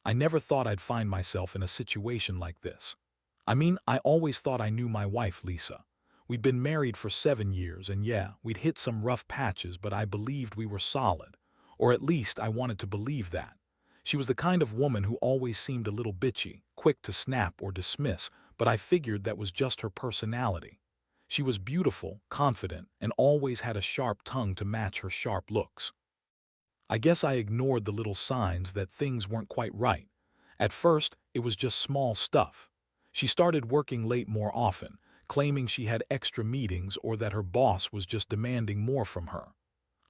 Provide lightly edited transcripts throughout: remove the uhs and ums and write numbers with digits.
I never thought I'd find myself in a situation like this. I mean, I always thought I knew my wife, Lisa. We'd been married for 7 years, and yeah, we'd hit some rough patches, but I believed we were solid. Or at least I wanted to believe that. She was the kind of woman who always seemed a little bitchy, quick to snap or dismiss, but I figured that was just her personality. She was beautiful, confident, and always had a sharp tongue to match her sharp looks. I guess I ignored the little signs that things weren't quite right. At first, it was just small stuff. She started working late more often, claiming she had extra meetings or that her boss was just demanding more from her.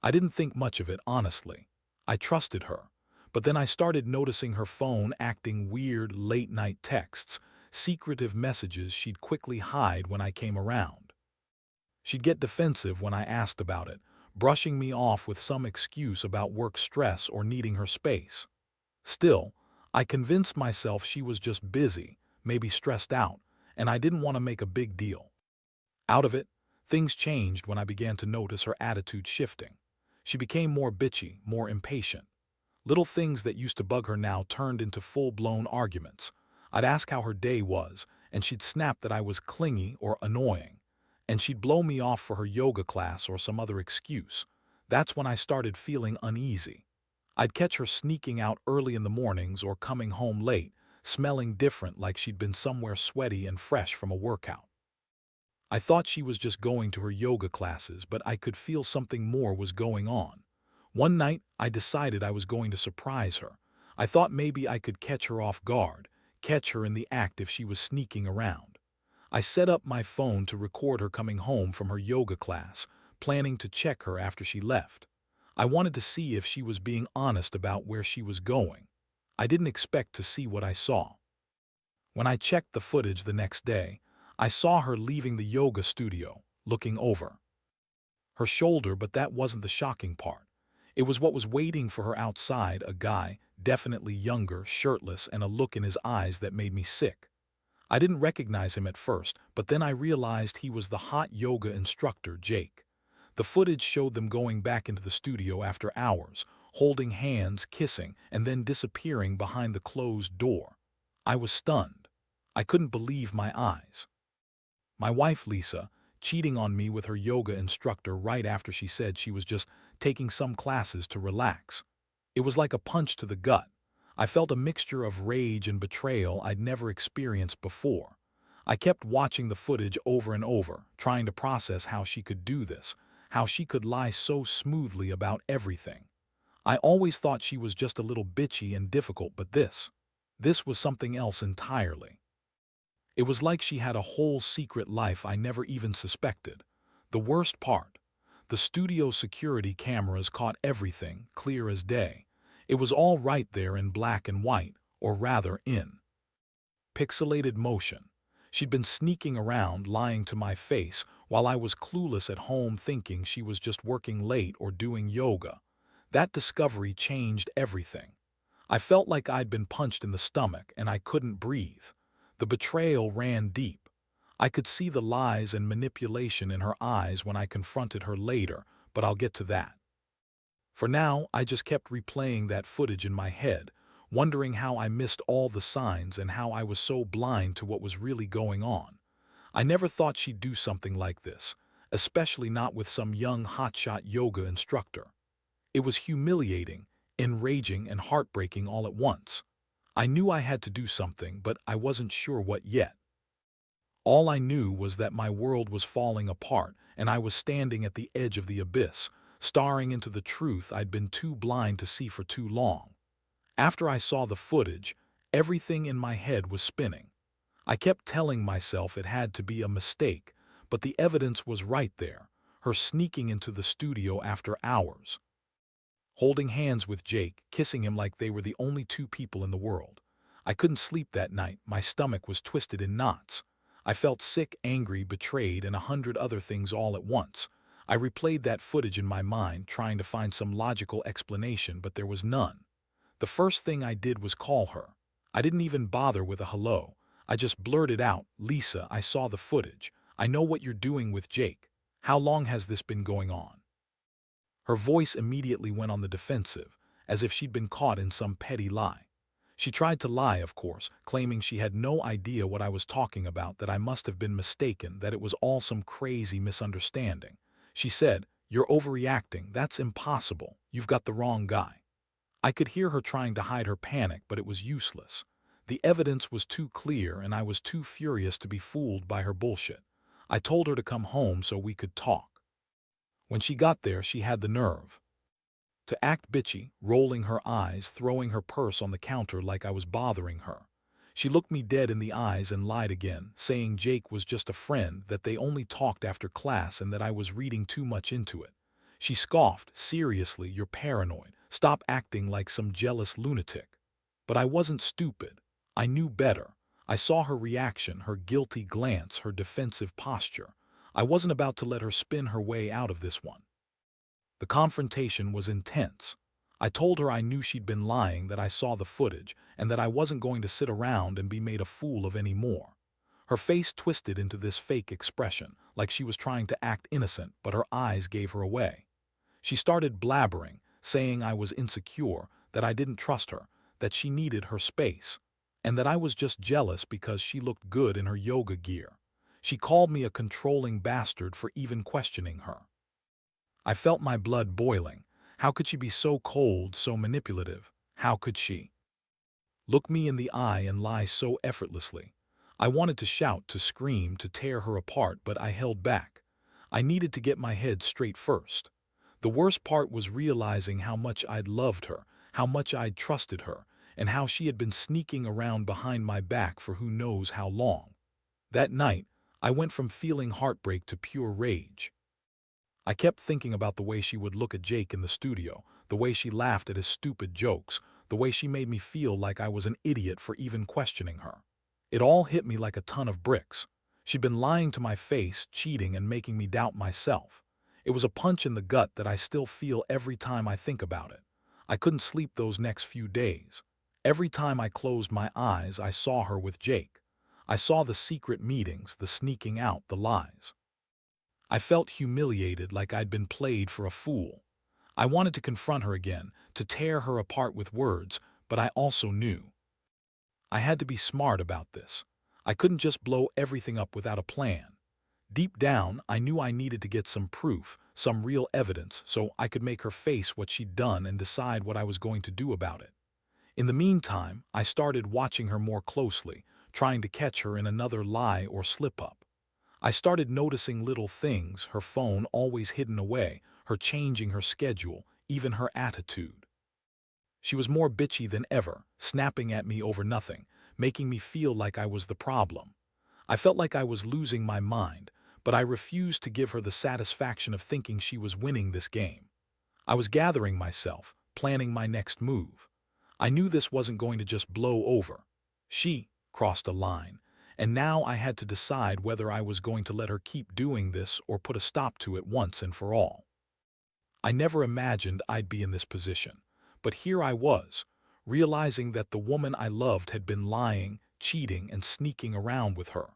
I didn't think much of it, honestly. I trusted her. But then I started noticing her phone acting weird late-night texts, secretive messages she'd quickly hide when I came around. She'd get defensive when I asked about it, brushing me off with some excuse about work stress or needing her space. Still, I convinced myself she was just busy, maybe stressed out, and I didn't want to make a big deal. Out of it, things changed when I began to notice her attitude shifting. She became more bitchy, more impatient. Little things that used to bug her now turned into full-blown arguments. I'd ask how her day was, and she'd snap that I was clingy or annoying. And she'd blow me off for her yoga class or some other excuse. That's when I started feeling uneasy. I'd catch her sneaking out early in the mornings or coming home late, smelling different like she'd been somewhere sweaty and fresh from a workout. I thought she was just going to her yoga classes, but I could feel something more was going on. One night, I decided I was going to surprise her. I thought maybe I could catch her off guard, catch her in the act if she was sneaking around. I set up my phone to record her coming home from her yoga class, planning to check her after she left. I wanted to see if she was being honest about where she was going. I didn't expect to see what I saw. When I checked the footage the next day, I saw her leaving the yoga studio, looking over her shoulder, but that wasn't the shocking part. It was what was waiting for her outside, a guy, definitely younger, shirtless, and a look in his eyes that made me sick. I didn't recognize him at first, but then I realized he was the hot yoga instructor, Jake. The footage showed them going back into the studio after hours, holding hands, kissing, and then disappearing behind the closed door. I was stunned. I couldn't believe my eyes. My wife, Lisa, cheating on me with her yoga instructor right after she said she was just taking some classes to relax. It was like a punch to the gut. I felt a mixture of rage and betrayal I'd never experienced before. I kept watching the footage over and over, trying to process how she could do this, how she could lie so smoothly about everything. I always thought she was just a little bitchy and difficult, but this was something else entirely. It was like she had a whole secret life I never even suspected. The worst part, the studio security cameras caught everything, clear as day. It was all right there in black and white, or rather in pixelated motion. She'd been sneaking around, lying to my face, while I was clueless at home thinking she was just working late or doing yoga. That discovery changed everything. I felt like I'd been punched in the stomach and I couldn't breathe. The betrayal ran deep. I could see the lies and manipulation in her eyes when I confronted her later, but I'll get to that. For now, I just kept replaying that footage in my head, wondering how I missed all the signs and how I was so blind to what was really going on. I never thought she'd do something like this, especially not with some young hotshot yoga instructor. It was humiliating, enraging, and heartbreaking all at once. I knew I had to do something, but I wasn't sure what yet. All I knew was that my world was falling apart and I was standing at the edge of the abyss, staring into the truth I'd been too blind to see for too long. After I saw the footage, everything in my head was spinning. I kept telling myself it had to be a mistake, but the evidence was right there, her sneaking into the studio after hours, holding hands with Jake, kissing him like they were the only two people in the world. I couldn't sleep that night, my stomach was twisted in knots. I felt sick, angry, betrayed, and 100 other things all at once. I replayed that footage in my mind, trying to find some logical explanation, but there was none. The first thing I did was call her. I didn't even bother with a hello. I just blurted out, "Lisa, I saw the footage. I know what you're doing with Jake. How long has this been going on?" Her voice immediately went on the defensive, as if she'd been caught in some petty lie. She tried to lie, of course, claiming she had no idea what I was talking about, that I must have been mistaken, that it was all some crazy misunderstanding. She said, "You're overreacting, that's impossible, you've got the wrong guy." I could hear her trying to hide her panic, but it was useless. The evidence was too clear, and I was too furious to be fooled by her bullshit. I told her to come home so we could talk. When she got there, she had the nerve to act bitchy, rolling her eyes, throwing her purse on the counter like I was bothering her. She looked me dead in the eyes and lied again, saying Jake was just a friend, that they only talked after class, and that I was reading too much into it. She scoffed, "Seriously, you're paranoid. Stop acting like some jealous lunatic." But I wasn't stupid. I knew better. I saw her reaction, her guilty glance, her defensive posture. I wasn't about to let her spin her way out of this one. The confrontation was intense. I told her I knew she'd been lying, that I saw the footage, and that I wasn't going to sit around and be made a fool of anymore. Her face twisted into this fake expression, like she was trying to act innocent, but her eyes gave her away. She started blabbering, saying I was insecure, that I didn't trust her, that she needed her space, and that I was just jealous because she looked good in her yoga gear. She called me a controlling bastard for even questioning her. I felt my blood boiling. How could she be so cold, so manipulative? How could she look me in the eye and lie so effortlessly? I wanted to shout, to scream, to tear her apart, but I held back. I needed to get my head straight first. The worst part was realizing how much I'd loved her, how much I'd trusted her, and how she had been sneaking around behind my back for who knows how long. That night, I went from feeling heartbreak to pure rage. I kept thinking about the way she would look at Jake in the studio, the way she laughed at his stupid jokes, the way she made me feel like I was an idiot for even questioning her. It all hit me like a ton of bricks. She'd been lying to my face, cheating, and making me doubt myself. It was a punch in the gut that I still feel every time I think about it. I couldn't sleep those next few days. Every time I closed my eyes, I saw her with Jake. I saw the secret meetings, the sneaking out, the lies. I felt humiliated, like I'd been played for a fool. I wanted to confront her again, to tear her apart with words, but I also knew I had to be smart about this. I couldn't just blow everything up without a plan. Deep down, I knew I needed to get some proof, some real evidence, so I could make her face what she'd done and decide what I was going to do about it. In the meantime, I started watching her more closely, trying to catch her in another lie or slip-up. I started noticing little things, her phone always hidden away, her changing her schedule, even her attitude. She was more bitchy than ever, snapping at me over nothing, making me feel like I was the problem. I felt like I was losing my mind, but I refused to give her the satisfaction of thinking she was winning this game. I was gathering myself, planning my next move. I knew this wasn't going to just blow over. She crossed a line, and now I had to decide whether I was going to let her keep doing this or put a stop to it once and for all. I never imagined I'd be in this position, but here I was, realizing that the woman I loved had been lying, cheating, and sneaking around with her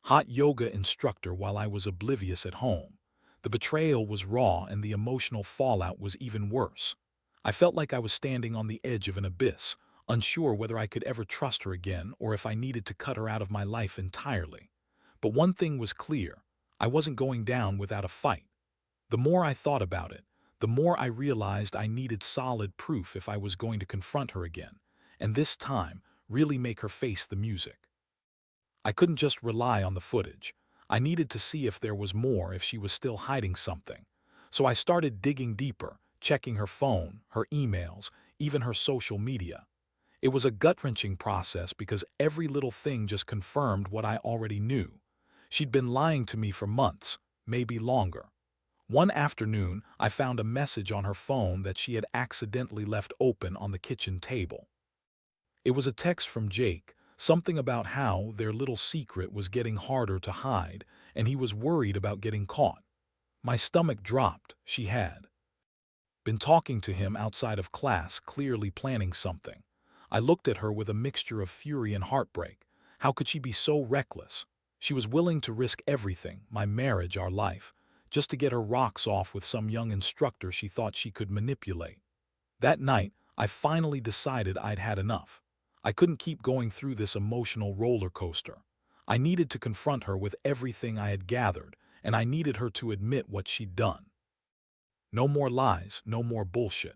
hot yoga instructor while I was oblivious at home. The betrayal was raw, and the emotional fallout was even worse. I felt like I was standing on the edge of an abyss, unsure whether I could ever trust her again or if I needed to cut her out of my life entirely. But one thing was clear: I wasn't going down without a fight. The more I thought about it, the more I realized I needed solid proof if I was going to confront her again, and this time really make her face the music. I couldn't just rely on the footage. I needed to see if there was more, if she was still hiding something. So I started digging deeper, checking her phone, her emails, even her social media. It was a gut-wrenching process because every little thing just confirmed what I already knew. She'd been lying to me for months, maybe longer. One afternoon, I found a message on her phone that she had accidentally left open on the kitchen table. It was a text from Jake, something about how their little secret was getting harder to hide, and he was worried about getting caught. My stomach dropped. She had been talking to him outside of class, clearly planning something. I looked at her with a mixture of fury and heartbreak. How could she be so reckless? She was willing to risk everything, my marriage, our life, just to get her rocks off with some young instructor she thought she could manipulate. That night, I finally decided I'd had enough. I couldn't keep going through this emotional roller coaster. I needed to confront her with everything I had gathered, and I needed her to admit what she'd done. No more lies, no more bullshit.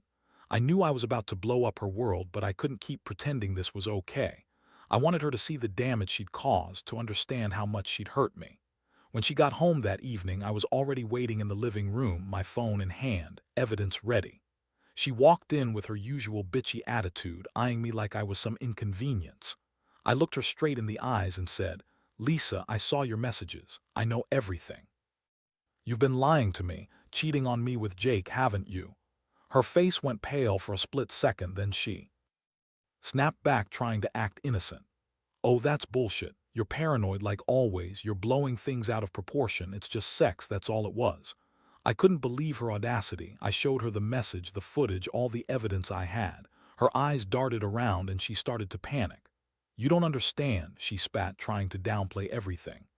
I knew I was about to blow up her world, but I couldn't keep pretending this was okay. I wanted her to see the damage she'd caused, to understand how much she'd hurt me. When she got home that evening, I was already waiting in the living room, my phone in hand, evidence ready. She walked in with her usual bitchy attitude, eyeing me like I was some inconvenience. I looked her straight in the eyes and said, "Lisa, I saw your messages. I know everything. You've been lying to me, cheating on me with Jake, haven't you?" Her face went pale for a split second, then she snapped back, trying to act innocent. "Oh, that's bullshit. You're paranoid like always. You're blowing things out of proportion. It's just sex, that's all it was." I couldn't believe her audacity. I showed her the message, the footage, all the evidence I had. Her eyes darted around and she started to panic. "You don't understand," she spat, trying to downplay everything.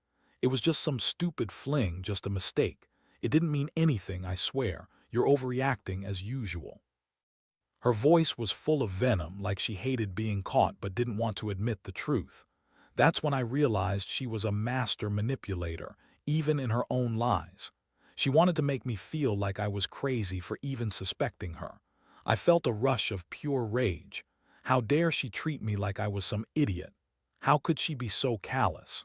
"It was just some stupid fling, just a mistake. It didn't mean anything, I swear. You're overreacting as usual." Her voice was full of venom, like she hated being caught but didn't want to admit the truth. That's when I realized she was a master manipulator, even in her own lies. She wanted to make me feel like I was crazy for even suspecting her. I felt a rush of pure rage. How dare she treat me like I was some idiot? How could she be so callous?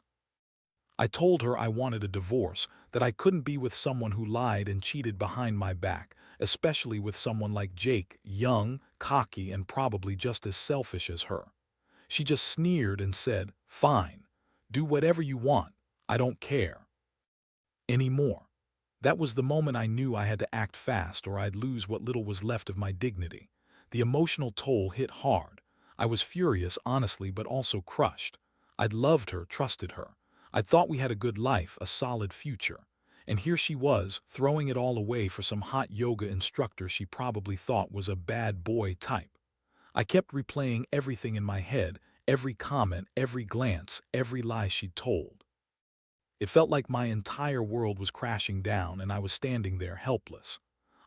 I told her I wanted a divorce, that I couldn't be with someone who lied and cheated behind my back, especially with someone like Jake, young, cocky, and probably just as selfish as her. She just sneered and said, "Fine. Do whatever you want. I don't care anymore." That was the moment I knew I had to act fast or I'd lose what little was left of my dignity. The emotional toll hit hard. I was furious, honestly, but also crushed. I'd loved her, trusted her. I thought we had a good life, a solid future. And here she was, throwing it all away for some hot yoga instructor she probably thought was a bad boy type. I kept replaying everything in my head, every comment, every glance, every lie she'd told. It felt like my entire world was crashing down and I was standing there helpless.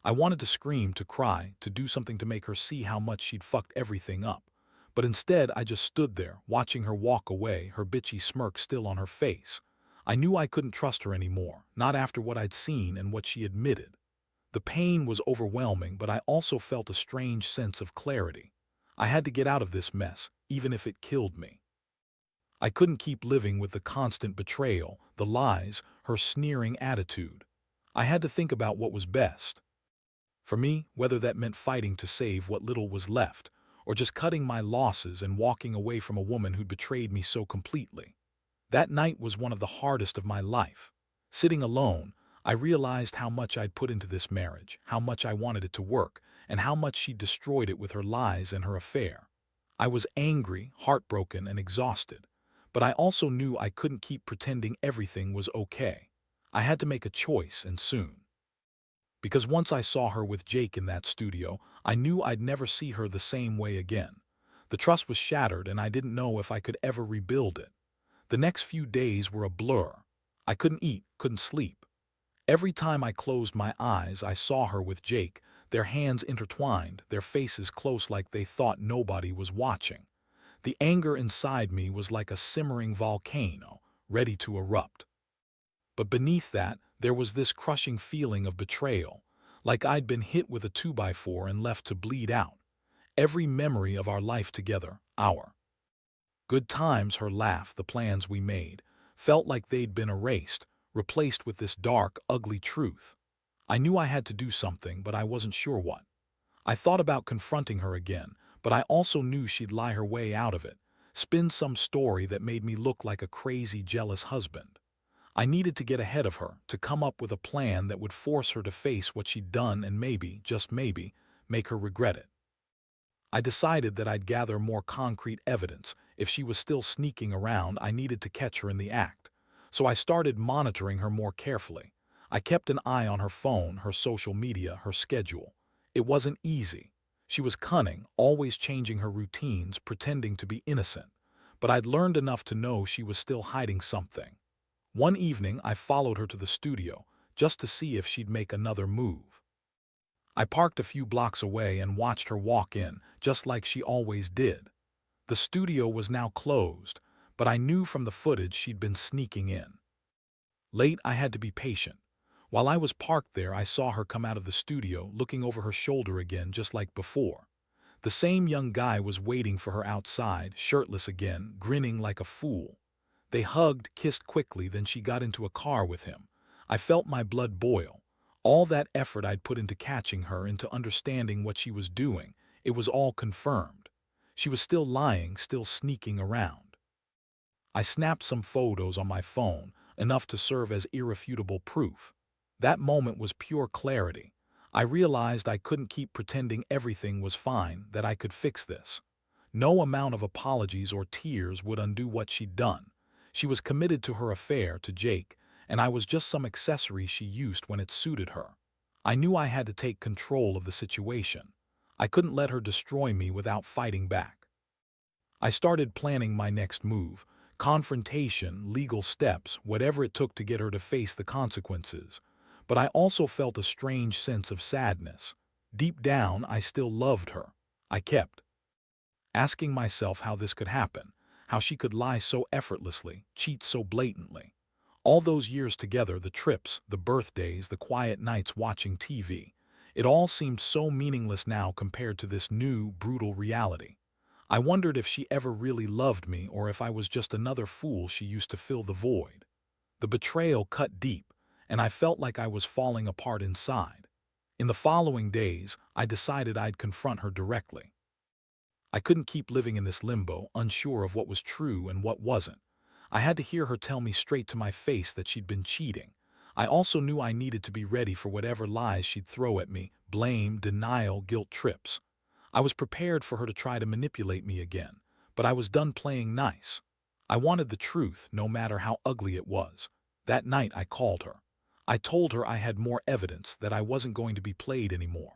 I wanted to scream, to cry, to do something to make her see how much she'd fucked everything up. But instead, I just stood there, watching her walk away, her bitchy smirk still on her face. I knew I couldn't trust her anymore, not after what I'd seen and what she admitted. The pain was overwhelming, but I also felt a strange sense of clarity. I had to get out of this mess, even if it killed me. I couldn't keep living with the constant betrayal, the lies, her sneering attitude. I had to think about what was best for me, whether that meant fighting to save what little was left, or just cutting my losses and walking away from a woman who'd betrayed me so completely. That night was one of the hardest of my life. Sitting alone, I realized how much I'd put into this marriage, how much I wanted it to work, and how much she'd destroyed it with her lies and her affair. I was angry, heartbroken, and exhausted. But I also knew I couldn't keep pretending everything was okay. I had to make a choice, and soon. Because once I saw her with Jake in that studio, I knew I'd never see her the same way again. The trust was shattered, and I didn't know if I could ever rebuild it. The next few days were a blur. I couldn't eat, couldn't sleep. Every time I closed my eyes, I saw her with Jake, their hands intertwined, their faces close like they thought nobody was watching. The anger inside me was like a simmering volcano, ready to erupt. But beneath that, there was this crushing feeling of betrayal, like I'd been hit with a 2x4 and left to bleed out. Every memory of our life together, our good times, her laugh, the plans we made, felt like they'd been erased, replaced with this dark, ugly truth. I knew I had to do something, but I wasn't sure what. I thought about confronting her again, but I also knew she'd lie her way out of it, spin some story that made me look like a crazy, jealous husband. I needed to get ahead of her, to come up with a plan that would force her to face what she'd done and maybe, just maybe, make her regret it. I decided that I'd gather more concrete evidence. If she was still sneaking around, I needed to catch her in the act. So I started monitoring her more carefully. I kept an eye on her phone, her social media, her schedule. It wasn't easy. She was cunning, always changing her routines, pretending to be innocent. But I'd learned enough to know she was still hiding something. One evening, I followed her to the studio, just to see if she'd make another move. I parked a few blocks away and watched her walk in, just like she always did. The studio was now closed, but I knew from the footage she'd been sneaking in. Late, I had to be patient. While I was parked there, I saw her come out of the studio, looking over her shoulder again, just like before. The same young guy was waiting for her outside, shirtless again, grinning like a fool. They hugged, kissed quickly, then she got into a car with him. I felt my blood boil. All that effort I'd put into catching her, into understanding what she was doing, it was all confirmed. She was still lying, still sneaking around. I snapped some photos on my phone, enough to serve as irrefutable proof. That moment was pure clarity. I realized I couldn't keep pretending everything was fine, that I could fix this. No amount of apologies or tears would undo what she'd done. She was committed to her affair, to Jake, and I was just some accessory she used when it suited her. I knew I had to take control of the situation. I couldn't let her destroy me without fighting back. I started planning my next move: confrontation, legal steps, whatever it took to get her to face the consequences. But I also felt a strange sense of sadness. Deep down, I still loved her. I kept asking myself how this could happen, how she could lie so effortlessly, cheat so blatantly. All those years together, the trips, the birthdays, the quiet nights watching TV, it all seemed so meaningless now compared to this new, brutal reality. I wondered if she ever really loved me, or if I was just another fool she used to fill the void. The betrayal cut deep, and I felt like I was falling apart inside. In the following days, I decided I'd confront her directly. I couldn't keep living in this limbo, unsure of what was true and what wasn't. I had to hear her tell me straight to my face that she'd been cheating. I also knew I needed to be ready for whatever lies she'd throw at me: blame, denial, guilt trips. I was prepared for her to try to manipulate me again, but I was done playing nice. I wanted the truth, no matter how ugly it was. That night I called her. I told her I had more evidence, that I wasn't going to be played anymore.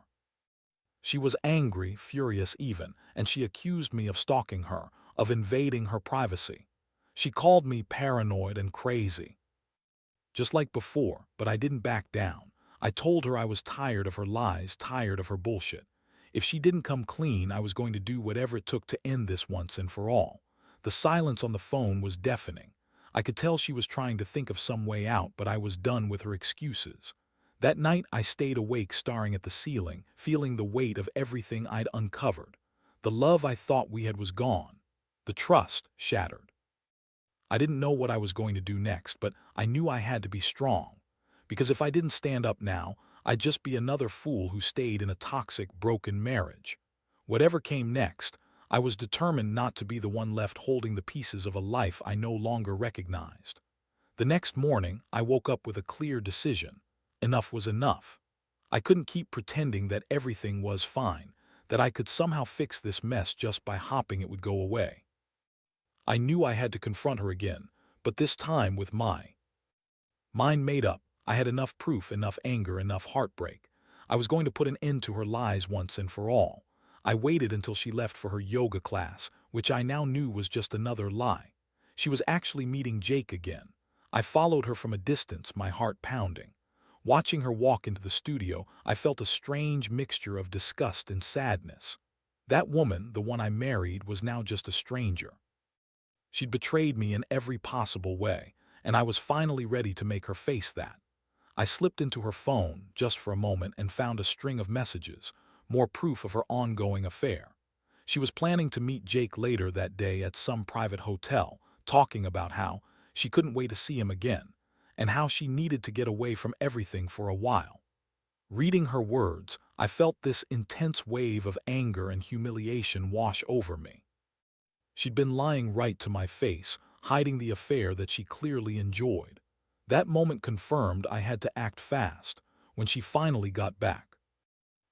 She was angry, furious even, and she accused me of stalking her, of invading her privacy. She called me paranoid and crazy. Just like before, but I didn't back down. I told her I was tired of her lies, tired of her bullshit. If she didn't come clean, I was going to do whatever it took to end this once and for all. The silence on the phone was deafening. I could tell she was trying to think of some way out, but I was done with her excuses. That night I stayed awake, staring at the ceiling, feeling the weight of everything I'd uncovered. The love I thought we had was gone. The trust shattered. I didn't know what I was going to do next, but I knew I had to be strong. Because if I didn't stand up now, I'd just be another fool who stayed in a toxic, broken marriage. Whatever came next, I was determined not to be the one left holding the pieces of a life I no longer recognized. The next morning, I woke up with a clear decision. Enough was enough. I couldn't keep pretending that everything was fine, that I could somehow fix this mess just by hoping it would go away. I knew I had to confront her again, but this time with my mind made up. I had enough proof, enough anger, enough heartbreak. I was going to put an end to her lies once and for all. I waited until she left for her yoga class, which I now knew was just another lie. She was actually meeting Jake again. I followed her from a distance, my heart pounding. Watching her walk into the studio, I felt a strange mixture of disgust and sadness. That woman, the one I married, was now just a stranger. She'd betrayed me in every possible way, and I was finally ready to make her face that. I slipped into her phone, just for a moment, and found a string of messages, more proof of her ongoing affair. She was planning to meet Jake later that day at some private hotel, talking about how she couldn't wait to see him again, and how she needed to get away from everything for a while. Reading her words, I felt this intense wave of anger and humiliation wash over me. She'd been lying right to my face, hiding the affair that she clearly enjoyed. That moment confirmed I had to act fast. When she finally got back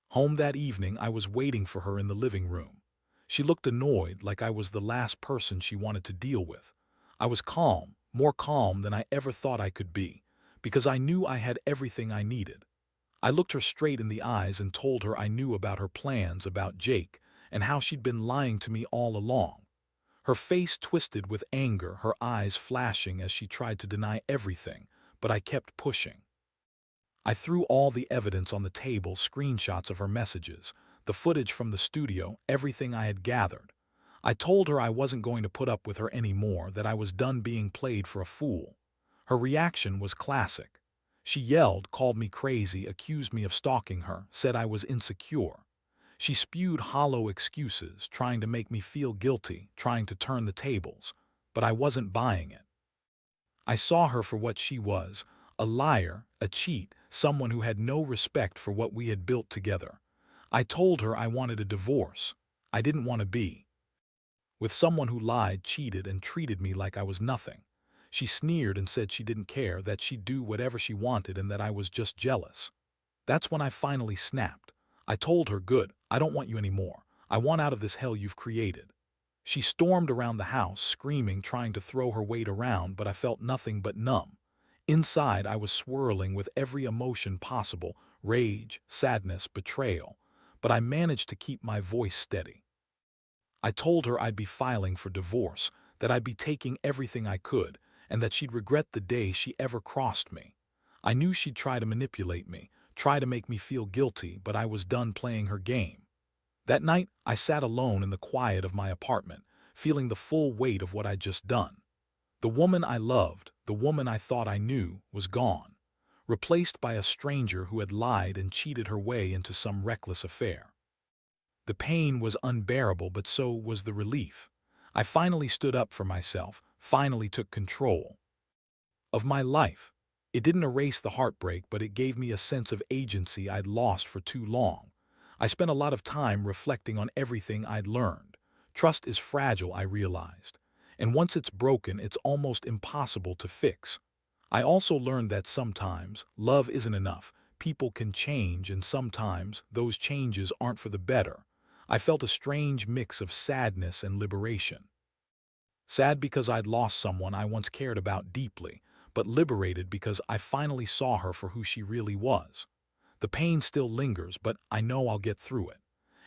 home that evening, I was waiting for her in the living room. She looked annoyed, like I was the last person she wanted to deal with. I was calm, more calm than I ever thought I could be, because I knew I had everything I needed. I looked her straight in the eyes and told her I knew about her plans, about Jake, and how she'd been lying to me all along. Her face twisted with anger, her eyes flashing as she tried to deny everything, but I kept pushing. I threw all the evidence on the table, screenshots of her messages, the footage from the studio, everything I had gathered. I told her I wasn't going to put up with her anymore, that I was done being played for a fool. Her reaction was classic. She yelled, called me crazy, accused me of stalking her, said I was insecure. She spewed hollow excuses, trying to make me feel guilty, trying to turn the tables. But I wasn't buying it. I saw her for what she was, a liar, a cheat, someone who had no respect for what we had built together. I told her I wanted a divorce. I didn't want to be with someone who lied, cheated, and treated me like I was nothing. She sneered and said she didn't care, that she'd do whatever she wanted, and that I was just jealous. That's when I finally snapped. I told her, good, I don't want you anymore. I want out of this hell you've created. She stormed around the house, screaming, trying to throw her weight around, but I felt nothing but numb. Inside, I was swirling with every emotion possible: rage, sadness, betrayal. But I managed to keep my voice steady. I told her I'd be filing for divorce, that I'd be taking everything I could, and that she'd regret the day she ever crossed me. I knew she'd try to manipulate me, try to make me feel guilty, but I was done playing her game. That night, I sat alone in the quiet of my apartment, feeling the full weight of what I'd just done. The woman I loved, the woman I thought I knew, was gone, replaced by a stranger who had lied and cheated her way into some reckless affair. The pain was unbearable, but so was the relief. I finally stood up for myself, finally took control of my life. It didn't erase the heartbreak, but it gave me a sense of agency I'd lost for too long. I spent a lot of time reflecting on everything I'd learned. Trust is fragile, I realized, and once it's broken, it's almost impossible to fix. I also learned that sometimes love isn't enough. People can change, and sometimes those changes aren't for the better. I felt a strange mix of sadness and liberation. Sad because I'd lost someone I once cared about deeply, but liberated because I finally saw her for who she really was. The pain still lingers, but I know I'll get through it.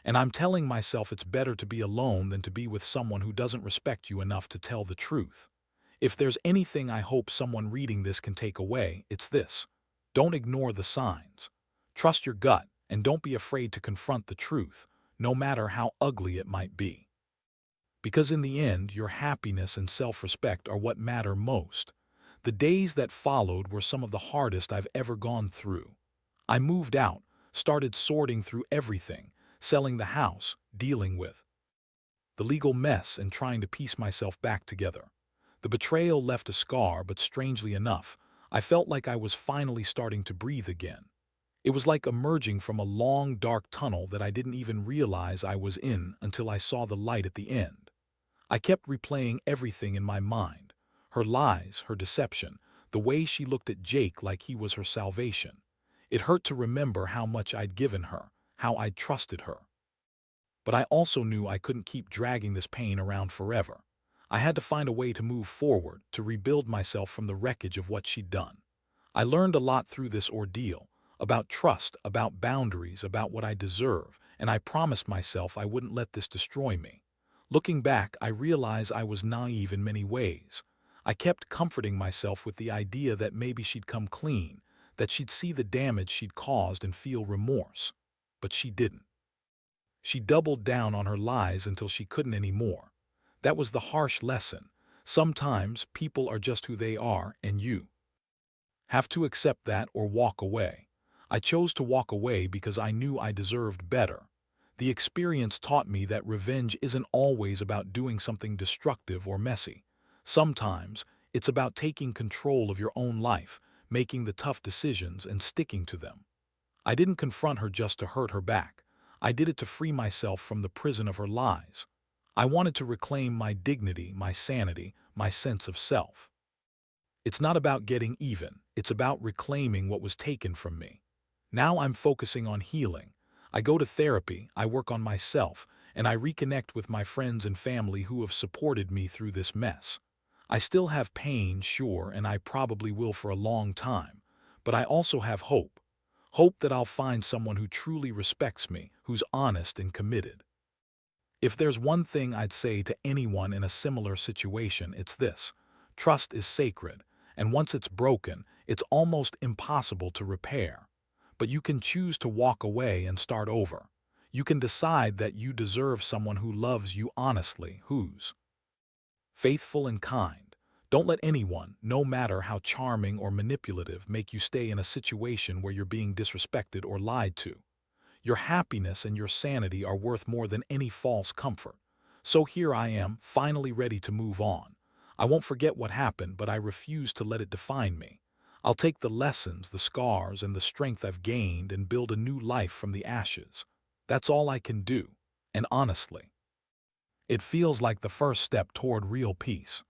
And I'm telling myself it's better to be alone than to be with someone who doesn't respect you enough to tell the truth. If there's anything I hope someone reading this can take away, it's this: don't ignore the signs. Trust your gut, and don't be afraid to confront the truth, no matter how ugly it might be. Because in the end, your happiness and self-respect are what matter most. The days that followed were some of the hardest I've ever gone through. I moved out, started sorting through everything, selling the house, dealing with the legal mess, and trying to piece myself back together. The betrayal left a scar, but strangely enough, I felt like I was finally starting to breathe again. It was like emerging from a long, dark tunnel that I didn't even realize I was in until I saw the light at the end. I kept replaying everything in my mind: her lies, her deception, the way she looked at Jake like he was her salvation. It hurt to remember how much I'd given her, how I'd trusted her. But I also knew I couldn't keep dragging this pain around forever. I had to find a way to move forward, to rebuild myself from the wreckage of what she'd done. I learned a lot through this ordeal, about trust, about boundaries, about what I deserve, and I promised myself I wouldn't let this destroy me. Looking back, I realize I was naive in many ways. I kept comforting myself with the idea that maybe she'd come clean, that she'd see the damage she'd caused and feel remorse. But she didn't. She doubled down on her lies until she couldn't anymore. That was the harsh lesson. Sometimes people are just who they are, and you have to accept that or walk away. I chose to walk away because I knew I deserved better. The experience taught me that revenge isn't always about doing something destructive or messy. Sometimes it's about taking control of your own life, making the tough decisions and sticking to them. I didn't confront her just to hurt her back. I did it to free myself from the prison of her lies. I wanted to reclaim my dignity, my sanity, my sense of self. It's not about getting even, it's about reclaiming what was taken from me. Now I'm focusing on healing. I go to therapy, I work on myself, and I reconnect with my friends and family who have supported me through this mess. I still have pain, sure, and I probably will for a long time, but I also have hope. Hope that I'll find someone who truly respects me, who's honest and committed. If there's one thing I'd say to anyone in a similar situation, it's this: trust is sacred, And once it's broken, it's almost impossible to repair. But you can choose to walk away and start over. You can decide that you deserve someone who loves you honestly, who's faithful and kind. Don't let anyone, no matter how charming or manipulative, make you stay in a situation where you're being disrespected or lied to. Your happiness and your sanity are worth more than any false comfort. So here I am, finally ready to move on. I won't forget what happened, but I refuse to let it define me. I'll take the lessons, the scars, and the strength I've gained and build a new life from the ashes. That's all I can do. And honestly, it feels like the first step toward real peace.